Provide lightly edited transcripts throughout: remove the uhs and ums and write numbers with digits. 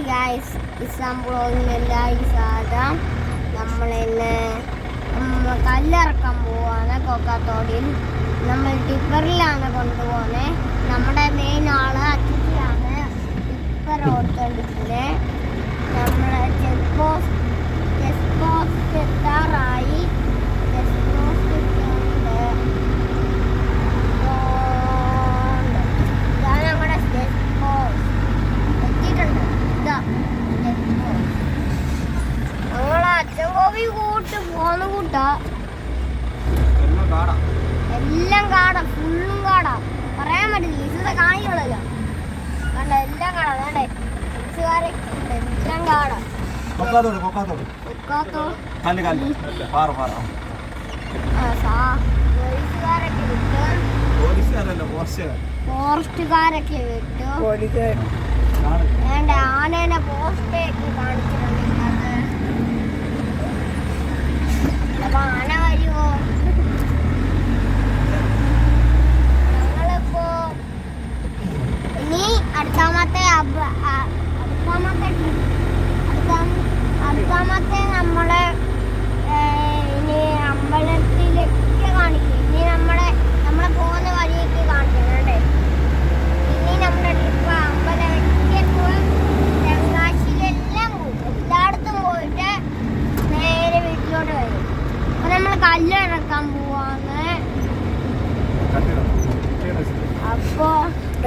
Guys ഇസ്ലാംപൂളിലെല്ലാവരും സാധാരണ നമ്മളിന്ന് കല്ലിറക്കാൻ പോവാണ്. കൊക്കാത്തോടിയിൽ നമ്മൾ ടിപ്പറിലാണ് കൊണ്ടുപോകുന്നത്. നമ്മുടെ മെയിൻ ആള് അച്ഛനാണ് ടിപ്പർ ഓടിക്കൊണ്ടിരിക്കുന്നത്. നമ്മുടെ ചെക്ക് പോസ്റ്റ് എത്താറായി. ചെക്ക് പോസ്റ്റ് ഇതാണ് നമ്മുടെ ചെക്ക് പോസ്റ്റ് എത്തിയിട്ടുണ്ട്. ഇതാ ഞങ്ങളെ അച്ഛൻ കോവി കൂട്ട് പോന്ന കൂട്ടാ. എല്ലാം കാടാ, ഫുള്ളും കാടാ. പറയാൻ പറ്റില്ല. ഇസത്തെ കാണികളല്ലോ കണ്ട, എല്ലാം കാടാ. വേണ്ടേ എല്ലാം കാടാ. ഫോറസ്റ്റുകാരൊക്കെ വിട്ടു. വേണ്ട ആനേനെ പോസ്റ്റേക്ക് കാണിച്ചിട്ടുണ്ട്. അപ്പൊ ആന വരുമോ? ഞങ്ങളിപ്പോ ഇനി അടുത്താമത്തെ നമ്മള് ഇനി അമ്പലത്തിലേക്ക് കാണിക്കും. ഇനി നമ്മളെ പോകുന്ന വഴിയൊക്കെ കാണിക്കുന്നുണ്ടേ. ഇനി നമ്മുടെ ട്രിപ്പ് അമ്പലത്തിലേക്ക് പോയി തെങ്കാശിയിലെല്ലാം പോകും. എല്ലായിടത്തും പോയിട്ട് നേരെ വീട്ടിലോട്ട് വരും. അപ്പൊ നമ്മൾ കല്ലിറക്കാൻ പോവാന്ന്. അപ്പോ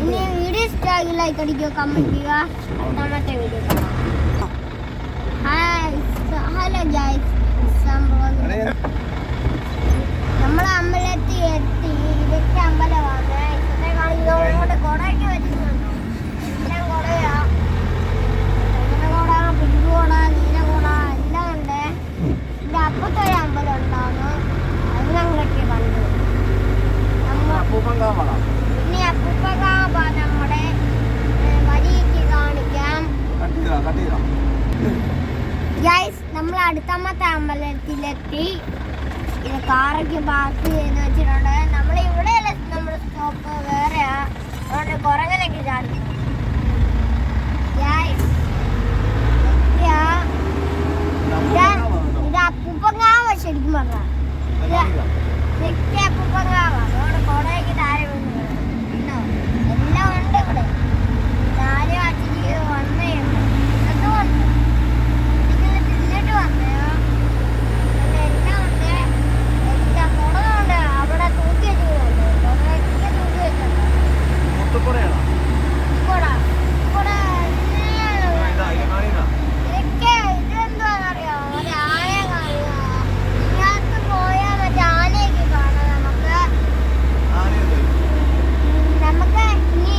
ഇനി വീഡിയോ ഇഷ്ടമായി ലൈക്ക് അടിക്കുക, കമന്റ് ചെയ്യുക. രണ്ടാമത്തെ വീഡിയോ കാണാം. ഹലോ ഗൈസ്, നമ്മളെ അമ്പലത്തിൽ എത്തി. ഇതൊക്കെ അമ്പലമാണ്. ഇന്നത്തെ കാണിക്കുന്നോണ്ട് കൊടയൊക്കെ വെച്ചിട്ടുണ്ടോ? എല്ലാം കൊടയാ. കൊട, പിങ്ക് കൊട, നീല കൊട എല്ലാം ഉണ്ട്. ഇതിന്റെ അപ്പുറത്തെ ഒരു അമ്പലം ഉണ്ടാവുന്നു. അത് ഞങ്ങളൊക്കെ കണ്ടു. ഇനി അപ്പൂപ്പക്കാവ നമ്മുടെ വഴിക്ക് കാണിക്കാം. ഗൈസ്, നമ്മൾ അടുത്താമത്തെ അമ്പലത്തിലെത്തി. ഇത് കാറൊക്കെ പാർക്ക് ചെയ്ത് വെച്ചിട്ടുണ്ട്. നമ്മൾ ഇവിടെയല്ല നമ്മുടെ സ്റ്റോപ്പ്, വേറെയാ. അതുകൊണ്ട് കുറങ്ങനൊക്കെ ചാടി. ഗൈസ്, ഇത് അപ്പൂപ്പങ്കാവ. ശരിക്കും പറഞ്ഞാൽ ഇതൊക്കെ അപ്പൂപ്പങ്കാവ. അതുകൊണ്ട് കൊടയൊക്കെ താഴെ വീണു. എല്ലാം ഉണ്ട് ഇവിടെ. താഴെ അച്ഛന് വന്നയുണ്ട്. ഇതൊക്കെ വന്നു. തിന്നിട്ട് വന്നയോ? എല്ലാം ഉണ്ട്. എല്ലാം കൊടകളുണ്ട്. അവിടെ തൂക്കി വെച്ചിട്ടുണ്ട്. കൊടയൊക്കെ തൂക്കി വെച്ചിട്ടുണ്ട്. ഇതൊക്കെ ഇതെന്താണെന്നറിയോ? ഒരു ആനയെ കാണുക. ഇതിനകത്ത് പോയാൽ മറ്റേ ആനയൊക്കെ കാണാം. നമുക്ക് ഇനി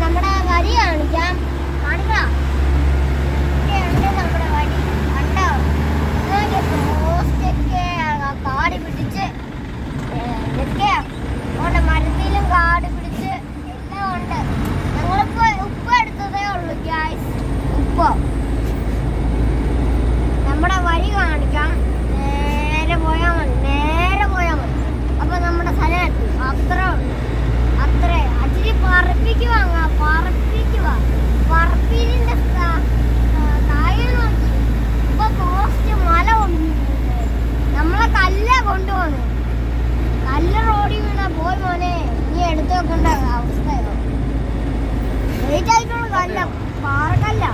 നമ്മുടെ വഴി കാണിക്കാം. കാണിക്കാം. ഇതൊക്കെയുണ്ട് നമ്മുടെ വഴി. കണ്ടോ? പോസ്റ്റൊക്കെ കാട് പിടിച്ച് ഇതൊക്കെയാ. അവിടെ മരത്തിലും കാട് പിടിച്ച് എല്ലാം ഉണ്ട്. ഞങ്ങളിപ്പോ ഉപ്പ് എടുത്തതേ ഉള്ളൂ ഗ്യാസ്. ഉപ്പ് നമ്മുടെ വഴി കാണിക്കാം. നേരെ പോയാൽ മതി. അപ്പൊ നമ്മുടെ സ്ഥലം എത്തും. അത്രേ അച്ചിരി പറപ്പിക്കുക. പറപ്പിന്റെ താഴെ നോക്കി. ഇപ്പൊ പോസ്റ്റ് മല കൊണ്ടുപോകുന്നു. നമ്മളെ കല്ല കൊണ്ടുപോകുന്നു. കല്ല് റോഡിൽ വീണ പോയി മോനെ, നീ എടുത്തു വെക്കേണ്ട അവസ്ഥയോ? വെയിറ്റ് ആയിട്ടുള്ള കല്ല, പാറക്കല്ല.